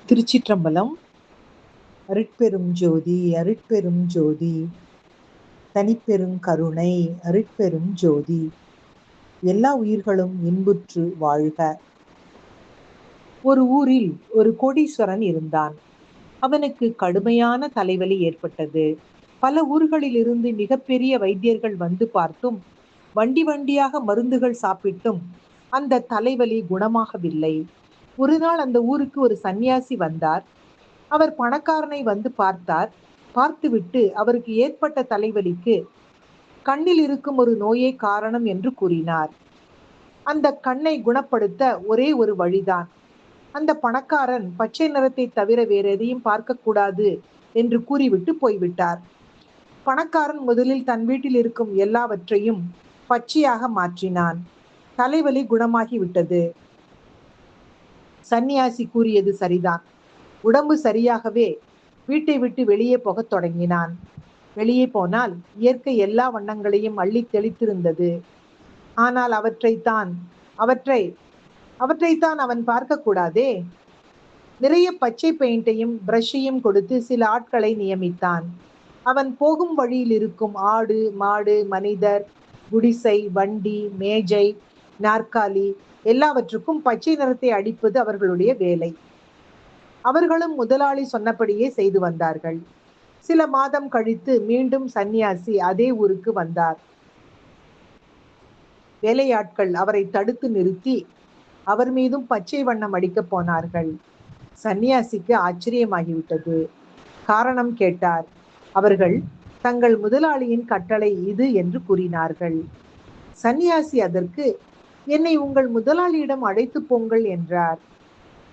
திருச்சிற்றம்பலம். அருட்பெரும் ஜோதி அருட்பெரும் ஜோதி தனிப்பெரும் கருணை அருட்பெரும் ஜோதி. எல்லா உயிர்களும் இன்புற்று வாழ்க. ஒரு ஊரில் ஒரு கோடீஸ்வரன் இருந்தான். அவனுக்கு கடுமையான தலைவலி ஏற்பட்டது. பல ஊர்களிலிருந்து மிகப்பெரிய வைத்தியர்கள் வந்து பார்த்தும், வண்டி வண்டியாக மருந்துகள் சாப்பிட்டும் அந்த தலைவலி குணமாகவில்லை. ஒரு நாள் அந்த ஊருக்கு ஒரு சந்நியாசி வந்தார். அவர் பணக்காரனை வந்து பார்த்தார். பார்த்துவிட்டு அவருக்கு ஏற்பட்ட தலைவலிக்கு கண்ணில் இருக்கும் ஒரு நோயே காரணம் என்று கூறினார். அந்த கண்ணை குணப்படுத்த ஒரே ஒரு வழிதான். அந்த பணக்காரன் பச்சை நிறத்தை தவிர வேற எதையும் பார்க்கக்கூடாது என்று கூறிவிட்டு போய்விட்டார். பணக்காரன் முதலில் தன் வீட்டில் இருக்கும் எல்லாவற்றையும் பச்சையாக மாற்றினான். தலைவலி குணமாகிவிட்டது. சந்நியாசி கூறியது சரிதான். உடம்பு சரியாகவே வீட்டை விட்டு வெளியே போகத் தொடங்கினான். வெளியே போனால் இயற்கை எல்லா வண்ணங்களையும் அள்ளி தெளித்திருந்தது. ஆனால் அவற்றைத்தான் அவன் பார்க்கக்கூடாதே. நிறைய பச்சை பெயிண்டையும் பிரஷையும் கொடுத்து சில ஆட்களை நியமித்தான். அவன் போகும் வழியில் இருக்கும் ஆடு மாடு மனிதர் குடிசை வண்டி மேஜை நாற்காலி எல்லாவற்றுக்கும் பச்சை நிறத்தை அடிப்பது அவர்களுடைய வேலை. அவர்களும் முதலாளி சொன்னபடியே செய்து வந்தார்கள். சில மாதம் கழித்து மீண்டும் சந்நியாசி அதே ஊருக்கு வந்தார். வேலையாட்கள் அவரை தடுத்து நிறுத்தி அவர் மீதும் பச்சை வண்ணம் அடிக்கப் போனார்கள். சந்நியாசிக்கு ஆச்சரியமாகிவிட்டது. காரணம் கேட்டார். அவர்கள் தங்கள் முதலாளியின் கட்டளை இது என்று கூறினார்கள். சந்நியாசி அதற்கு, என்னை உங்கள் முதலாளியிடம் அழைத்து போங்கள் என்றார்.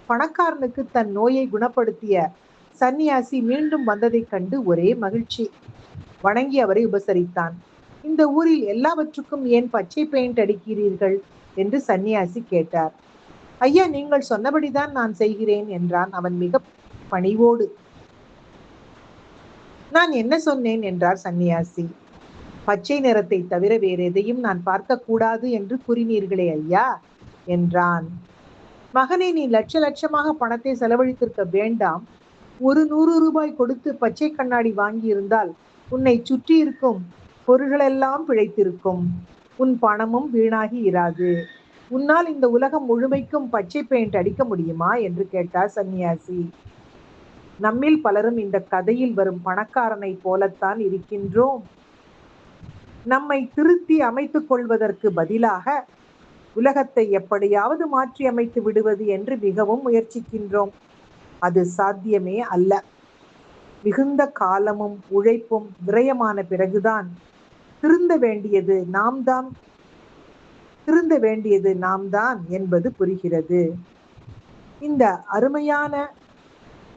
பணக்காரனுக்கு தன் நோயை குணப்படுத்திய சந்நியாசி மீண்டும் வந்ததைக் கண்டு ஒரே மகிழ்ச்சி. வணங்கி அவரை உபசரித்தான். இந்த ஊரில் எல்லாவற்றுக்கும் ஏன் பச்சை பெயிண்ட் அடிக்கிறீர்கள் என்று சந்நியாசி கேட்டார். ஐயா, நீங்கள் சொன்னபடிதான் நான் செய்கிறேன் என்றான் அவன் மிக பணிவோடு. நான் என்ன சொன்னேன் என்றார் சந்நியாசி. பச்சை நிறத்தை தவிர வேறு எதையும் நான் பார்க்க கூடாது என்று கூறினீர்களே ஐயா என்றான். மகனே, நீ லட்சமாக பணத்தை செலவழித்திருக்க வேண்டாம். ஒரு 100 ரூபாய் கொடுத்து பச்சை கண்ணாடி வாங்கி இருந்தால் உன்னை சுற்றி இருக்கும் பொருள்களெல்லாம் பிழைத்திருக்கும். உன் பணமும் வீணாகி இராது. உன்னால் இந்த உலகம் முழுமைக்கும் பச்சை பெயிண்ட் அடிக்க முடியுமா என்று கேட்டார் சந்நியாசி. நம்மில் பலரும் இந்த கதையில் வரும் பணக்காரனை போலத்தான் இருக்கின்றோம். நம்மை திருத்தி அமைத்துக் கொள்வதற்கு பதிலாக உலகத்தை எப்படியாவது மாற்றி அமைத்து விடுவது என்று மிகவும் முயற்சிக்கின்றோம். அது சாத்தியமே அல்ல. மிகுந்த காலமும் உழைப்பும் விரயமான பிறகுதான் திருந்த வேண்டியது நாம் தான் என்பது புரிகிறது. இந்த அருமையான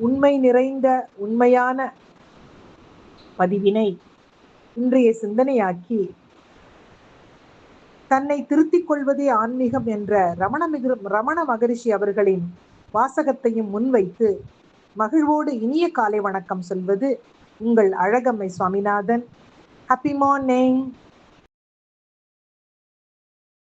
உண்மை நிறைந்த உண்மையான பதிவினை இன்றைய சிந்தனையாக்கி தன்னை திருத்திக் கொள்வதே ஆன்மீகம் என்ற ரமண மகரிஷி அவர்களின் வாசகத்தையும் முன்வைத்து மகிழ்வோடு இனிய காலை வணக்கம் சொல்வது உங்கள் அழகம்மை சுவாமிநாதன். Happy morning.